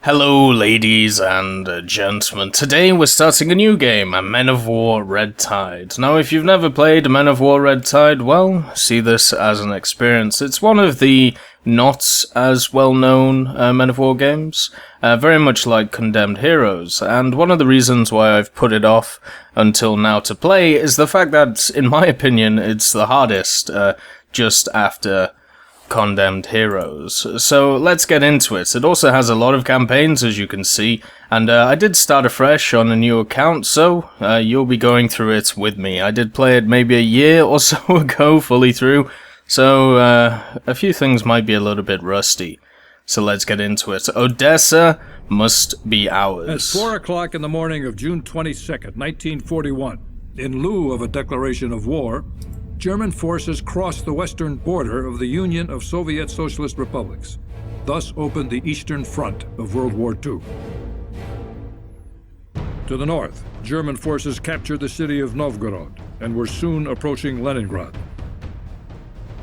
Hello ladies and gentlemen, today we're starting a new game, Men of War Red Tide. Now if you've never played Men of War Red Tide, well, see this as an experience. It's one of the not as well known Men of War games, very much like Condemned Heroes, and one of the reasons why I've put it off until now to play is the fact that, in my opinion, it's the hardest, just after Condemned Heroes. So let's get into it. It also has a lot of campaigns, as you can see, and I did start afresh on a new account, so you'll be going through it with me. I did play it maybe a year or so ago, fully through, so a few things might be a little bit rusty. So let's get into it. Odessa must be ours. At 4 o'clock in the morning of June 22nd, 1941, in lieu of a declaration of war, German forces crossed the western border of the Union of Soviet Socialist Republics, thus opened the Eastern Front of World War II. To the north, German forces captured the city of Novgorod and were soon approaching Leningrad.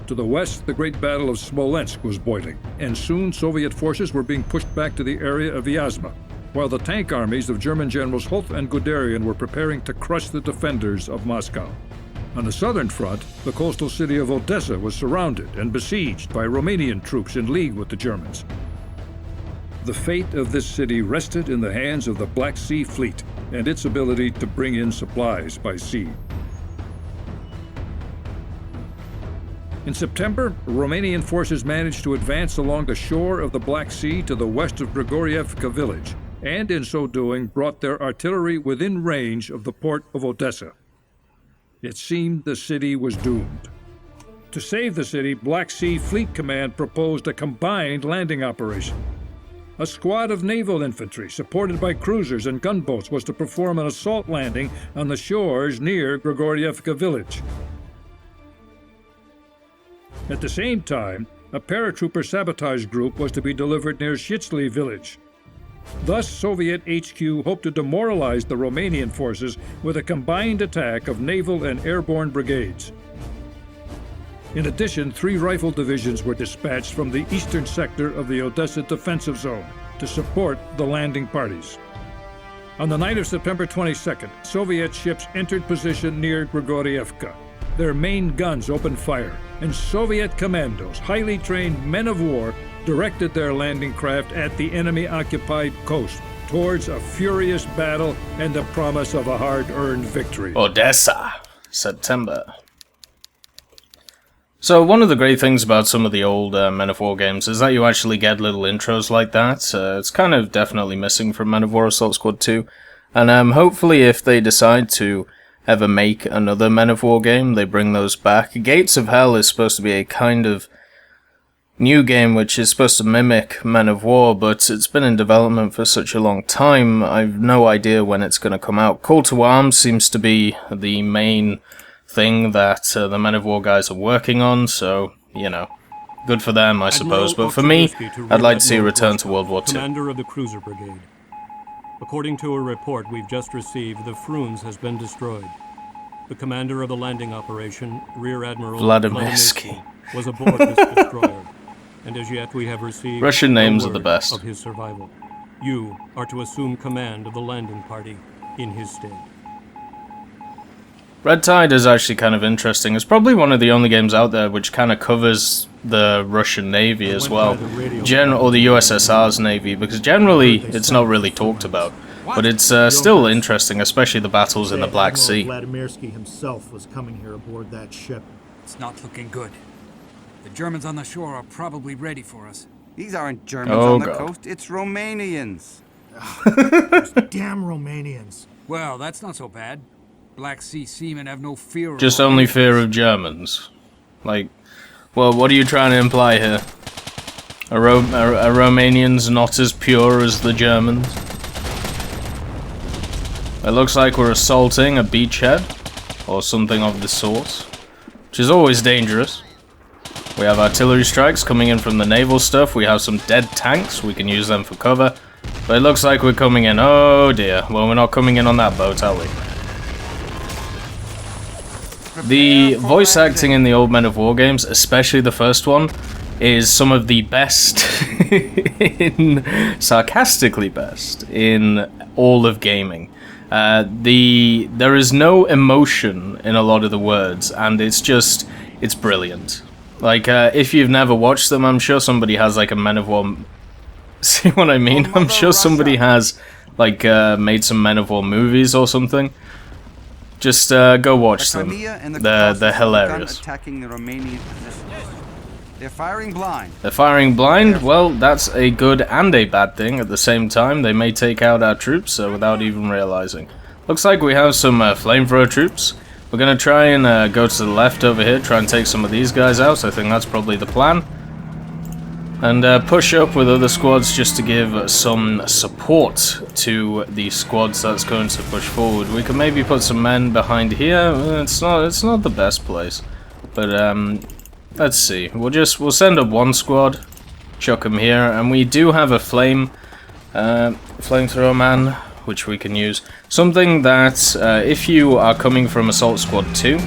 To the west, the Great Battle of Smolensk was boiling, and soon Soviet forces were being pushed back to the area of Vyazma, while the tank armies of German generals Hoth and Guderian were preparing to crush the defenders of Moscow. On the southern front, the coastal city of Odessa was surrounded and besieged by Romanian troops in league with the Germans. The fate of this city rested in the hands of the Black Sea Fleet and its ability to bring in supplies by sea. In September, Romanian forces managed to advance along the shore of the Black Sea to the west of Grigorievka village, and in so doing brought their artillery within range of the port of Odessa. It seemed the city was doomed. To save the city, Black Sea Fleet Command proposed a combined landing operation. A squad of naval infantry, supported by cruisers and gunboats, was to perform an assault landing on the shores near Grigorievka village. At the same time, a paratrooper sabotage group was to be delivered near Shitsli village. Thus, Soviet HQ hoped to demoralize the Romanian forces with a combined attack of naval and airborne brigades. In addition, 3 rifle divisions were dispatched from the eastern sector of the Odessa defensive zone to support the landing parties. On the night of September 22nd, Soviet ships entered position near Grigorievka. Their main guns opened fire, and Soviet commandos, highly trained men of war, directed their landing craft at the enemy-occupied coast towards a furious battle and the promise of a hard-earned victory. Odessa, September. So one of the great things about some of the old Men of War games is that you actually get little intros like that. It's kind of definitely missing from Men of War Assault Squad 2. And hopefully if they decide to ever make another Men of War game, they bring those back. Gates of Hell is supposed to be a kind of new game which is supposed to mimic Men of War, but it's been in development for such a long time, I've no idea when it's going to come out. Call to Arms seems to be the main thing that the Men of War guys are working on, so, you know, good for them, I suppose. But for me, I'd like to see a return to World War II. Commander of the Cruiser Brigade. According to a report we've just received, the Frunes has been destroyed. The commander of the landing operation, Rear Admiral Vladimirsky, was aboard this destroyer. And as yet we have received Russian names are the word best. of his survival. You are to assume command of the landing party in his stead. Red Tide is actually kind of interesting. It's probably one of the only games out there which kind of covers the Russian Navy as well, or the USSR's Navy, because generally it's not really talked about. But it's still interesting, especially the battles in the Black Sea. Vladimirsky himself was coming here aboard that ship. It's not looking good. The Germans on the shore are probably ready for us. These aren't Germans on the coast, it's Romanians. Those damn Romanians. Well, that's not so bad. Black Sea seamen have no fear of Just only fear of Germans. Like, well, what are you trying to imply here? Are Romanians not as pure as the Germans? It looks like we're assaulting a beachhead, or something of the sort, which is always dangerous. We have artillery strikes coming in from the naval stuff, we have some dead tanks, we can use them for cover, but it looks like we're coming in. Oh dear, well, we're not coming in on that boat, are we? The voice acting in the old Men of War games, especially the first one, is some of the best, sarcastically best, in all of gaming. There is no emotion in a lot of the words, and it's brilliant. Like, if you've never watched them, I'm sure somebody has, like, a Men of War... See what I mean? I'm sure somebody has, like, made some Men of War movies or something. Just, go watch them. They're hilarious. Attacking the Romanian positions. They're firing blind. They're firing blind? Well, that's a good and a bad thing at the same time. They may take out our troops without even realizing. Looks like we have some flamethrower troops. We're going to try and go to the left over here, try and take some of these guys out. I think that's probably the plan. And push up with other squads just to give some support to the squads that's going to push forward. We can maybe put some men behind here. It's not the best place. But let's see. We'll send up one squad, chuck them here, and we do have a flamethrower man, which we can use. Something that if you are coming from Assault Squad 2,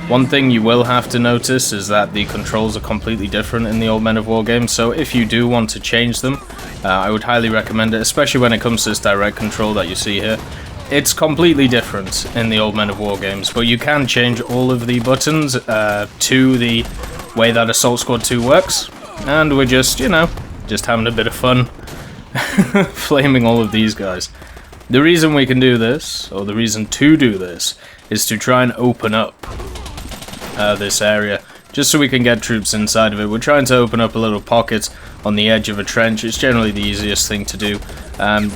one thing you will have to notice is that the controls are completely different in the old Men of War games, so if you do want to change them, I would highly recommend it, especially when it comes to this direct control that you see here. It's completely different in the old Men of War games, but you can change all of the buttons to the way that Assault Squad 2 works, and we're just, you know, just having a bit of fun flaming all of these guys. The reason we can do this, or the reason to do this, is to try and open up this area, just so we can get troops inside of it. We're trying to open up a little pocket on the edge of a trench. It's generally the easiest thing to do.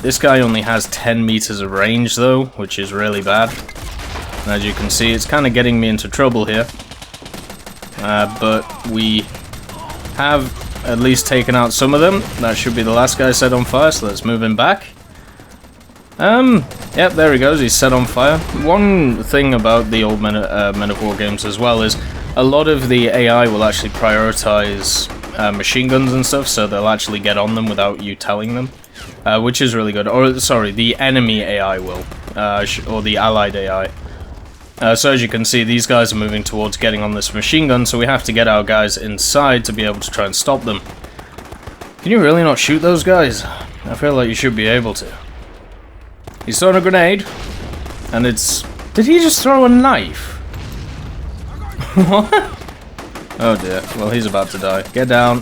This guy only has 10 meters of range though, which is really bad. And as you can see, it's kind of getting me into trouble here. But we have at least taken out some of them. That should be the last guy set on fire, so let's move him back. Yep, there he goes, he's set on fire. One thing about the old Men of War games as well is a lot of the AI will actually prioritize machine guns and stuff, so they'll actually get on them without you telling them, which is really good. Or, sorry, the enemy AI will, or the allied AI. So as you can see, these guys are moving towards getting on this machine gun, so we have to get our guys inside to be able to try and stop them. Can you really not shoot those guys? I feel like you should be able to. He's throwing a grenade, and it's... Did he just throw a knife? What? Oh dear, well he's about to die. Get down.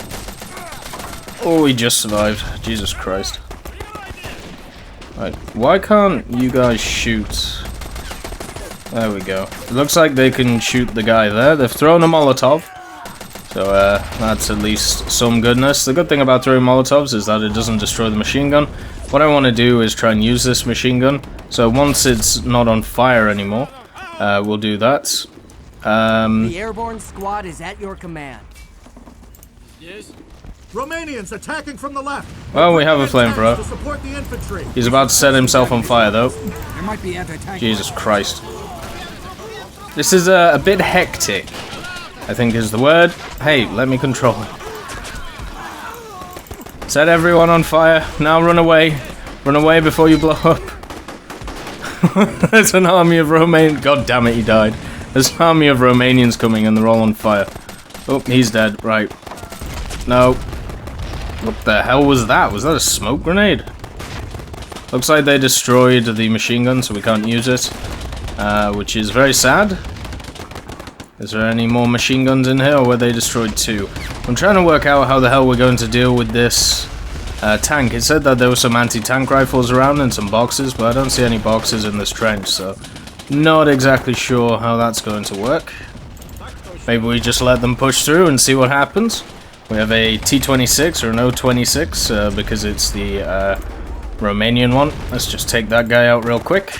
Oh, he just survived. Jesus Christ. Right, why can't you guys shoot? There we go. It looks like they can shoot the guy there. They've thrown a Molotov. So that's at least some goodness. The good thing about throwing Molotovs is that it doesn't destroy the machine gun. What I want to do is try and use this machine gun. So once it's not on fire anymore, we'll do that. The airborne squad is at your command. Yes. Romanians attacking from the left. Well, we have a flamethrower. To support the infantry. He's about to set himself on fire, though. There might be anti-tank. Jesus Christ. This is a bit hectic, I think is the word. Hey, let me control it. Set everyone on fire. Now run away. Run away before you blow up. There's an army of Romanians. God damn it, he died. There's an army of Romanians coming and they're all on fire. Oh, he's dead. Right. No. What the hell was that? Was that a smoke grenade? Looks like they destroyed the machine gun, so we can't use it. Which is very sad. Is there any more machine guns in here, or were they destroyed too? I'm trying to work out how the hell we're going to deal with this tank. It said that there were some anti-tank rifles around and some boxes, but I don't see any boxes in this trench, so not exactly sure how that's going to work. Maybe we just let them push through and see what happens. We have a T-26 or an O-26 because it's the Romanian one. Let's just take that guy out real quick.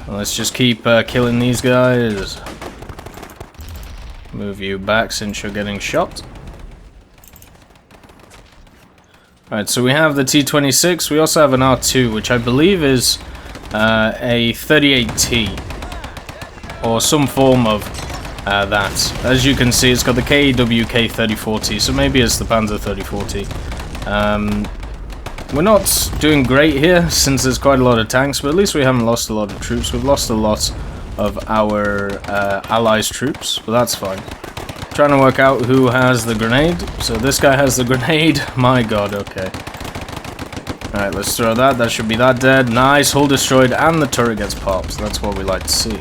Let's just keep killing these guys. Move you back since you're getting shot. Alright, so we have the T-26. We also have an R2, which I believe is a 38T. Or some form of that. As you can see, it's got the KWK 3040, so maybe it's the Panzer 3040. We're not doing great here, since there's quite a lot of tanks, but at least we haven't lost a lot of troops. We've lost a lot of our allies' troops, but that's fine. Trying to work out who has the grenade. So this guy has the grenade. My god, okay. Alright, let's throw that. That should be that dead. Nice, hull destroyed, and the turret gets popped. That's what we like to see.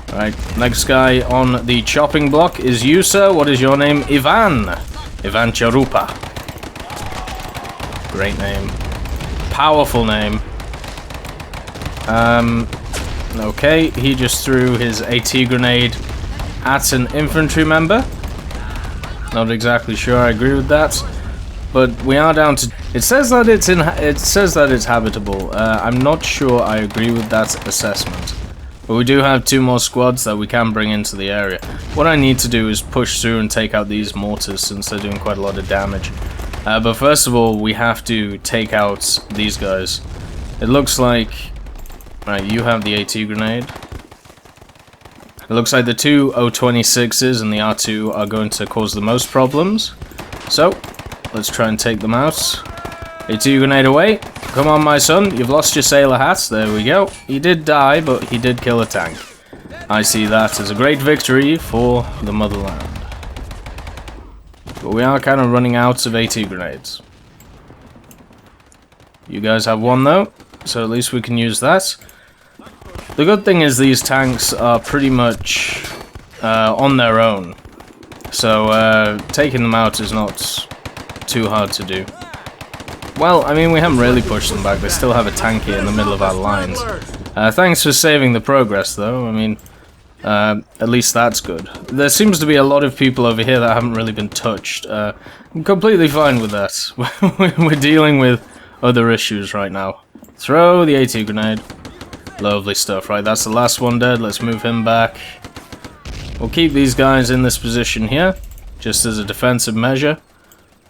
Alright, next guy on the chopping block is you, sir. What is your name? Ivan. Ivan Charupa. Great name. Powerful name. Okay, he just threw his AT grenade at an infantry member. Not exactly sure I agree with that, but we are down to. It says that it's habitable. I'm not sure I agree with that assessment, but we do have 2 more squads that we can bring into the area. What I need to do is push through and take out these mortars since they're doing quite a lot of damage. But first of all, we have to take out these guys. It looks like. Right, you have the AT grenade. It looks like the 2 O26s and the R2 are going to cause the most problems. So, let's try and take them out. AT grenade away. Come on, my son. You've lost your sailor hat. There we go. He did die, but he did kill a tank. I see that as a great victory for the motherland. But we are kind of running out of AT grenades. You guys have 1 though, so at least we can use that. The good thing is these tanks are pretty much on their own, so taking them out is not too hard to do. Well, I mean, we haven't really pushed them back. They still have a tank here in the middle of our lines. Thanks for saving the progress, though. I mean, at least that's good. There seems to be a lot of people over here that haven't really been touched. I'm completely fine with that. We're dealing with other issues right now. Throw the AT grenade. Lovely stuff, right? That's the last one dead. Let's move him back. We'll keep these guys in this position here, just as a defensive measure.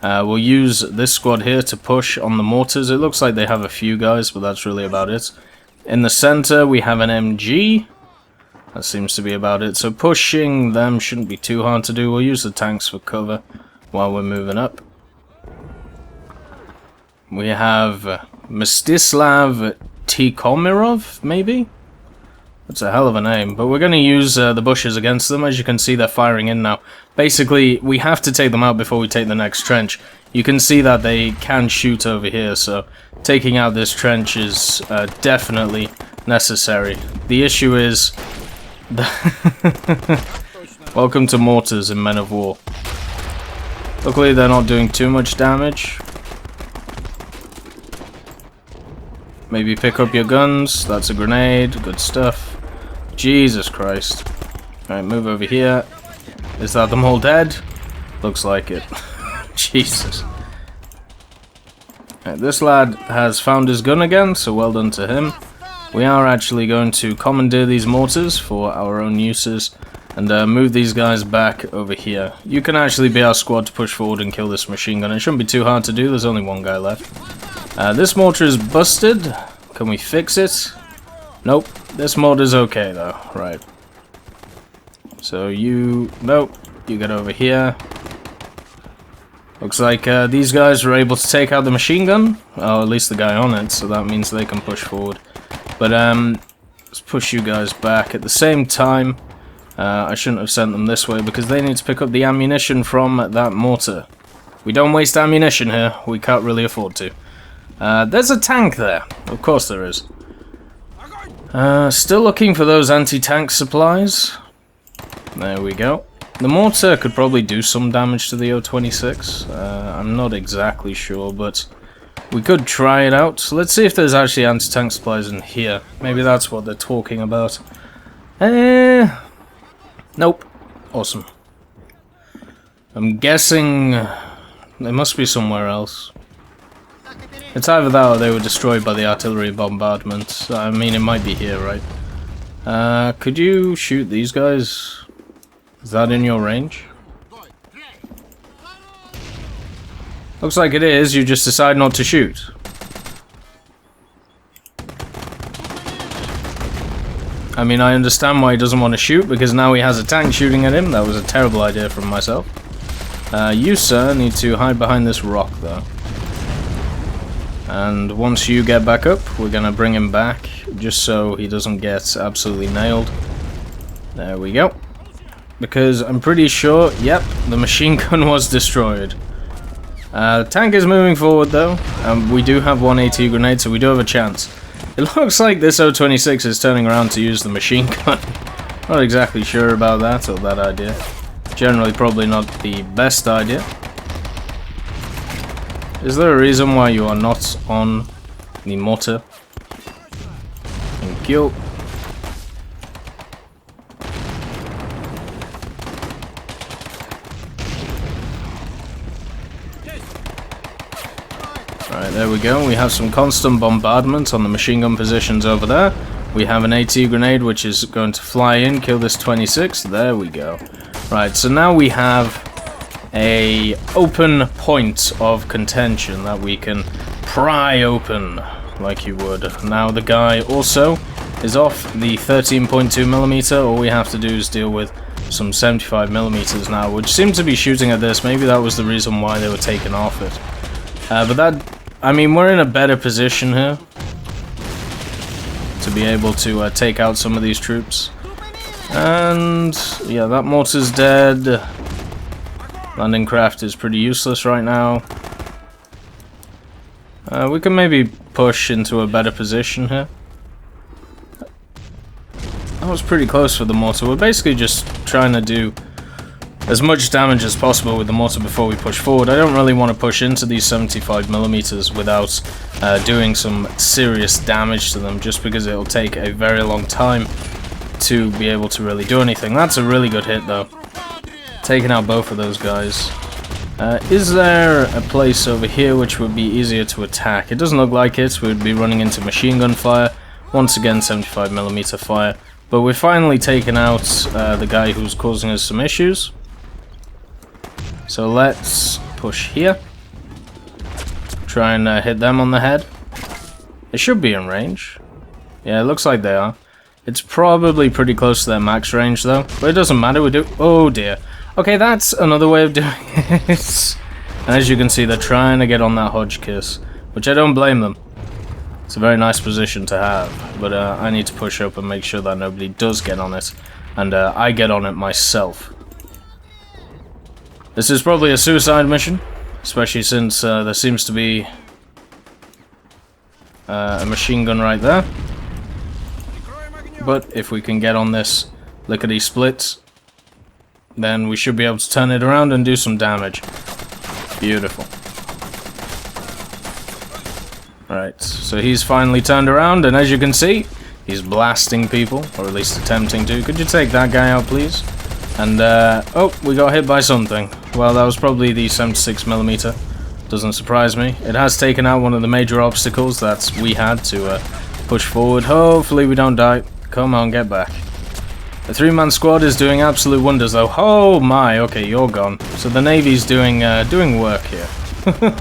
We'll use this squad here to push on the mortars. It looks like they have a few guys, but that's really about it. In the center, we have an MG. That seems to be about it. So pushing them shouldn't be too hard to do. We'll use the tanks for cover while we're moving up. We have Mstislav Tikomirov, maybe? That's a hell of a name, but we're going to use the bushes against them. As you can see, they're firing in now. Basically, we have to take them out before we take the next trench. You can see that they can shoot over here, so taking out this trench is definitely necessary. The issue is... Welcome to mortars in Men of War. Luckily, they're not doing too much damage. Maybe pick up your guns. That's a grenade. Good stuff. Jesus Christ. Alright, move over here. Is that them all dead? Looks like it. Jesus. Right, this lad has found his gun again, so well done to him. We are actually going to commandeer these mortars for our own uses and move these guys back over here. You can actually be our squad to push forward and kill this machine gun. It shouldn't be too hard to do. There's only 1 guy left. This mortar is busted. Can we fix it? Nope. This mortar's okay though. Right. So you... Nope. You get over here. Looks like these guys were able to take out the machine gun. Oh, at least the guy on it, so that means they can push forward. But let's push you guys back. At the same time, I shouldn't have sent them this way because they need to pick up the ammunition from that mortar. We don't waste ammunition here. We can't really afford to. There's a tank there. Of course there is. Still looking for those anti-tank supplies. There we go. The mortar could probably do some damage to the O26. I'm not exactly sure, but we could try it out. So let's see if there's actually anti-tank supplies in here. Maybe that's what they're talking about. Nope. Awesome. I'm guessing they must be somewhere else. It's either that or they were destroyed by the artillery bombardment. I mean, it might be here, right? Could you shoot these guys? Is that in your range? Looks like it is, you just decide not to shoot. I mean, I understand why he doesn't want to shoot, because now he has a tank shooting at him. That was a terrible idea from myself. You, sir, need to hide behind this rock, though. And once you get back up, we're going to bring him back, just so he doesn't get absolutely nailed. There we go. because I'm pretty sure, yep, the machine gun was destroyed. Tank is moving forward though. We do have one AT grenade, so we do have a chance. It looks like this O-26 is turning around to use the machine gun. Not exactly sure about that or that idea. Generally probably not the best idea. Is there a reason why you are not on the mortar? Thank you. Alright, there we go. We have some constant bombardment on the machine gun positions over there. We have an AT grenade which is going to fly in, kill this 26. There we go. Right, so now we have a open point of contention that we can pry open like you would. Now the guy also is off the 13.2mm. All we have to do is deal with some 75mm now, which seem to be shooting at this. Maybe that was the reason why they were taken off it. But that, I mean, we're in a better position here to be able to take out some of these troops. And yeah, that mortar's dead. Landing craft is pretty useless right now. We can maybe push into a better position here. That was pretty close for the mortar. We're basically just trying to do as much damage as possible with the mortar before we push forward. I don't really want to push into these 75mm without doing some serious damage to them, just because it'll take a very long time to be able to really do anything. That's a really good hit though. Taking out both of those guys. Is there a place over here which would be easier to attack? It doesn't look like it. We'd be running into machine gun fire. Once again, 75mm fire. But we've finally taken out the guy who's causing us some issues. So let's push here. Try and hit them on the head. They should be in range. Yeah, it looks like they are. It's probably pretty close to their max range though. But it doesn't matter, we do... Oh dear. Okay, that's another way of doing it. And as you can see, they're trying to get on that Hodgkiss, which I don't blame them. It's a very nice position to have. But I need to push up and make sure that nobody does get on it. And I get on it myself. This is probably a suicide mission, especially since there seems to be a machine gun right there. But if we can get on this lickety-split, then we should be able to turn it around and do some damage. Beautiful. Alright, so he's finally turned around, and as you can see, he's blasting people, or at least attempting to. Could you take that guy out, please? And, oh, we got hit by something. Well, that was probably the 76mm. Doesn't surprise me. It has taken out one of the major obstacles that we had to push forward. Hopefully we don't die. Come on, get back. The 3-man squad is doing absolute wonders, though. Oh my, okay, you're gone. So the Navy's doing work here.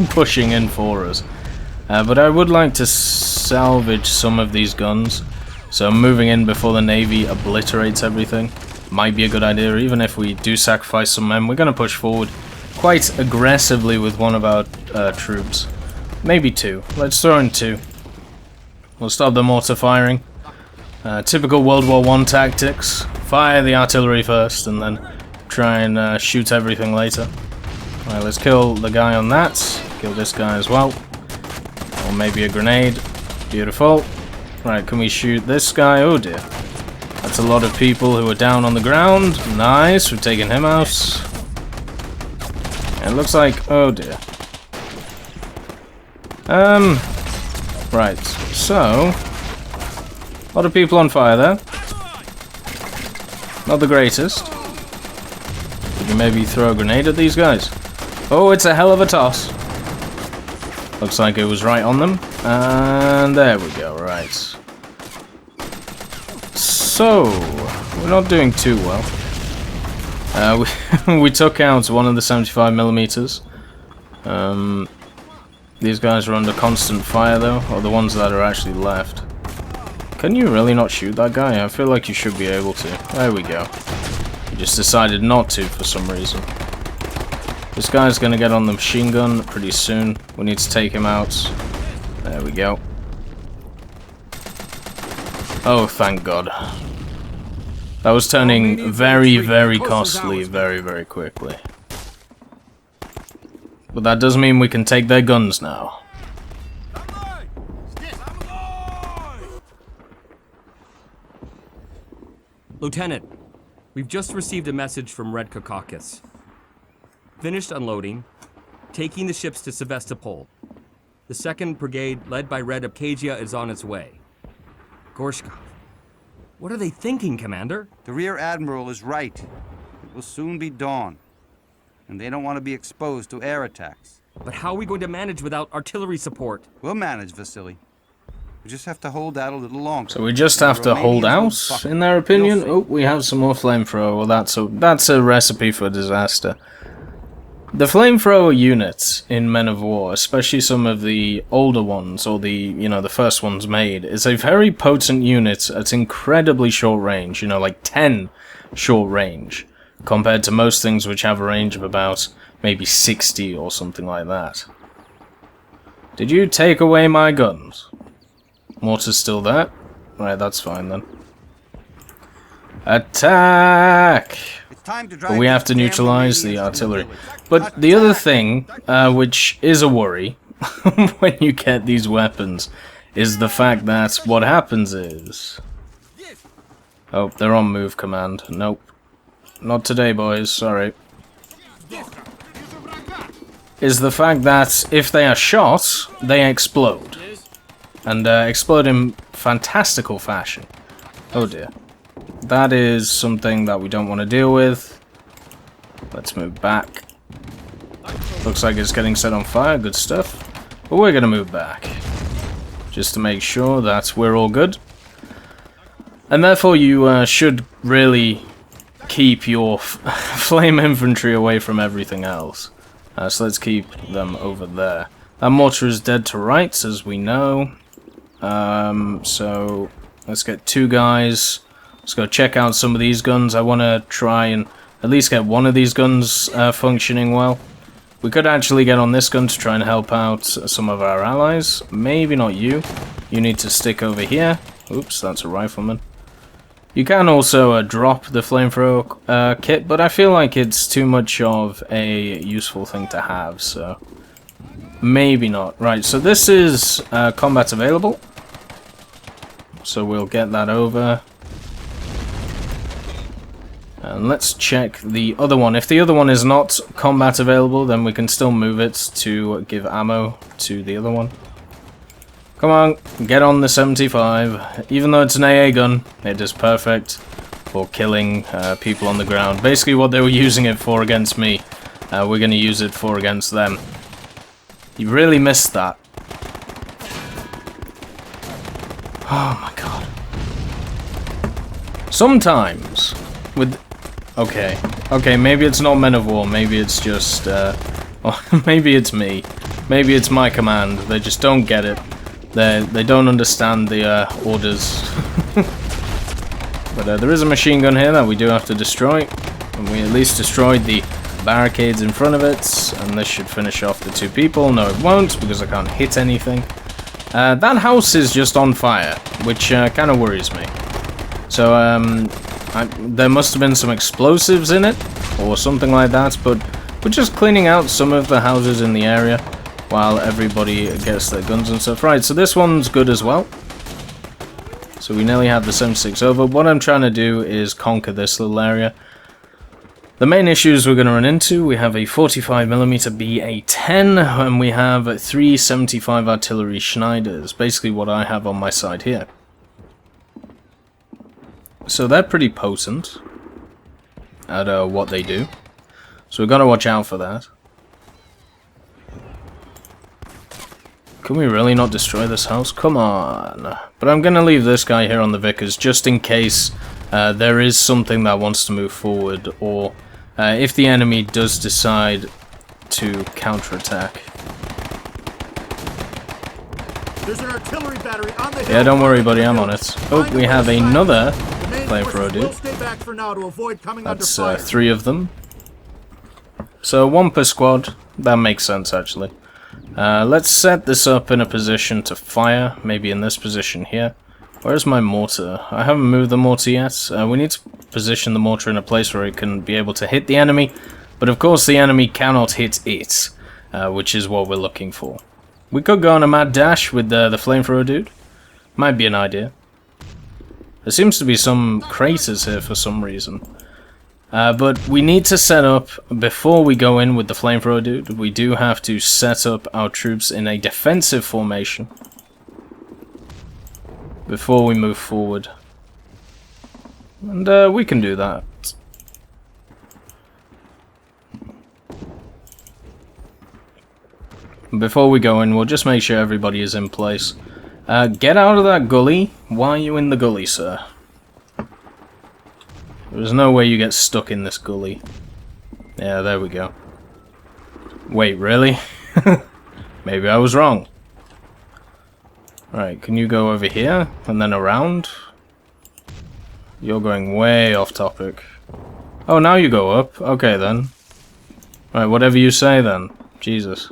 Pushing in for us. But I would like to salvage some of these guns. So moving in before the Navy obliterates everything might be a good idea. Even if we do sacrifice some men, we're going to push forward quite aggressively with one of our troops. Maybe two. Let's throw in two. We'll stop the mortar firing. Typical World War I tactics. Fire the artillery first and then try and shoot everything later. Alright, let's kill the guy on that. Kill this guy as well. Or maybe a grenade. Beautiful. Right, can we shoot this guy? Oh dear. That's a lot of people who are down on the ground. Nice, we've taken him out. And it looks like... oh dear. Right, so... a lot of people on fire there. Not the greatest. Could you maybe throw a grenade at these guys? Oh, it's a hell of a toss. Looks like it was right on them. And there we go, right. So, we're not doing too well. We took out one of the 75mm. These guys are under constant fire though, or the ones that are actually left. Can you really not shoot that guy? I feel like you should be able to. There we go. You just decided not to for some reason. This guy's gonna get on the machine gun pretty soon. We need to take him out. There we go. Oh, thank God. That was turning Romanians very, retreat. very Coast is costly ours. very, very quickly. But that does mean we can take their guns now. Lieutenant, we've just received a message from Red Caucasus. Finished unloading, taking the ships to Sevastopol. The 2nd Brigade, led by Red Abkhazia, is on its way. Gorshkov. What are they thinking, Commander? The Rear Admiral is right. It will soon be dawn. And they don't want to be exposed to air attacks. But how are we going to manage without artillery support? We'll manage, Vasily. We just have to hold out a little longer. So we just have to hold out, in their opinion? Oh, we have some more flamethrower. Well, that's a recipe for disaster. The flamethrower units in Men of War, especially some of the older ones, or the first ones made, is a very potent unit at incredibly short range, like 10 short range, compared to most things which have a range of about maybe 60 or something like that. Did you take away my guns? Mortar's still there? Right, that's fine then. Attack! But we have to neutralize the artillery. But the other thing, which is a worry when you get these weapons, is the fact that what happens is... Oh, they're on move command. Nope. Not today, boys. Sorry. Is the fact that if they are shot, they explode. And explode in fantastical fashion. Oh dear. That is something that we don't want to deal with. Let's move back. Looks like it's getting set on fire. Good stuff. But we're going to move back. Just to make sure that we're all good. And therefore you should really keep your flame infantry away from everything else. So let's keep them over there. That mortar is dead to rights, as we know. So let's get 2 guys. Let's go check out some of these guns. I want to try and at least get one of these guns functioning well. We could actually get on this gun to try and help out some of our allies. Maybe not you. You need to stick over here. Oops, that's a rifleman. You can also drop the flamethrower kit, but I feel like it's too much of a useful thing to have, so maybe not. Right, so this is combat available. So we'll get that over. And let's check the other one. If the other one is not combat available, then we can still move it to give ammo to the other one. Come on, get on the 75. Even though it's an AA gun, it is perfect for killing people on the ground. Basically what they were using it for against me, we're going to use it for against them. You really missed that. Oh my god. Sometimes, with... Okay, maybe it's not Men of War, maybe it's just, maybe it's me. Maybe it's my command, they just don't get it. They don't understand the orders. But there is a machine gun here that we do have to destroy. And we at least destroyed the barricades in front of it. And this should finish off the 2 people. No, it won't, because I can't hit anything. That house is just on fire, which kind of worries me. So, there must have been some explosives in it, or something like that, but we're just cleaning out some of the houses in the area while everybody gets their guns and stuff. Right, so this one's good as well. So we nearly have the 76 over. What I'm trying to do is conquer this little area. The main issues we're going to run into, we have a 45mm BA-10, and we have 3 75 artillery Schneiders, basically what I have on my side here. So they're pretty potent at what they do. So we've got to watch out for that. Can we really not destroy this house? Come on. But I'm going to leave this guy here on the Vickers just in case there is something that wants to move forward, or if the enemy does decide to counterattack. There's an artillery battery on the hill. Yeah, don't worry, buddy, I'm on it. Oh, we have another flamethrower dude. We'll stay back for now to avoid coming under That's fire. 3 of them. So 1 per squad. That makes sense, actually. Let's set this up in a position to fire. Maybe in this position here. Where's my mortar? I haven't moved the mortar yet. We need to position the mortar in a place where it can be able to hit the enemy. But of course the enemy cannot hit it, which is what we're looking for. We could go on a mad dash with the flamethrower dude. Might be an idea. There seems to be some craters here for some reason. But we need to set up, before we go in with the flamethrower dude, we do have to set up our troops in a defensive formation before we move forward. And we can do that. Before we go in, we'll just make sure everybody is in place. Get out of that gully. Why are you in the gully, sir? There's no way you get stuck in this gully. Yeah, there we go. Wait, really? Maybe I was wrong. Right, can you go over here and then around? You're going way off topic. Oh, now you go up. Okay, then. Right, whatever you say, then. Jesus.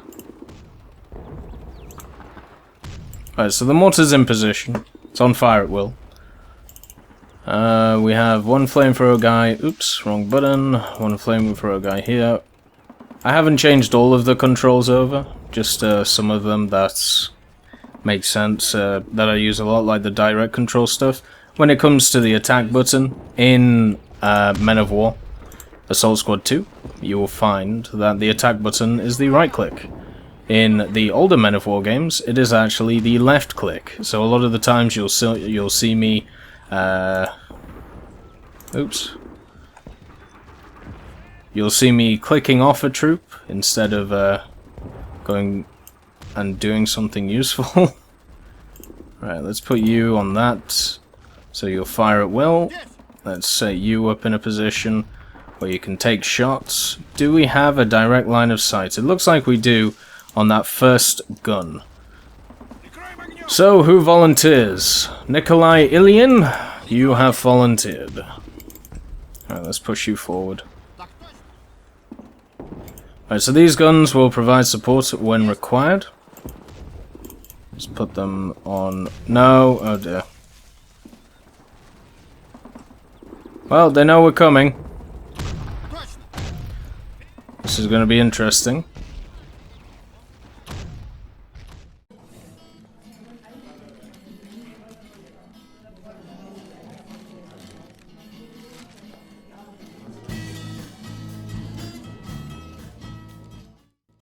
Right, so the mortar's in position. It's on fire at will. We have one flamethrower guy. Oops, wrong button. One flamethrower guy here. I haven't changed all of the controls over. Just some of them that make sense, that I use a lot, like the direct control stuff. When it comes to the attack button in Men of War Assault Squad 2, you will find that the attack button is the right click. In the older Men of War games, it is actually the left click. So a lot of the times you'll see me oops. You'll see me clicking off a troop instead of going and doing something useful. Right, let's put you on that, so you'll fire at will. Let's set you up in a position where you can take shots. Do we have a direct line of sight? It looks like we do on that first gun. So, who volunteers? Nikolai Ilian, you have volunteered. Alright, let's push you forward. Alright, so these guns will provide support when required. Let's put them on... No, oh dear. Well, they know we're coming. This is going to be interesting.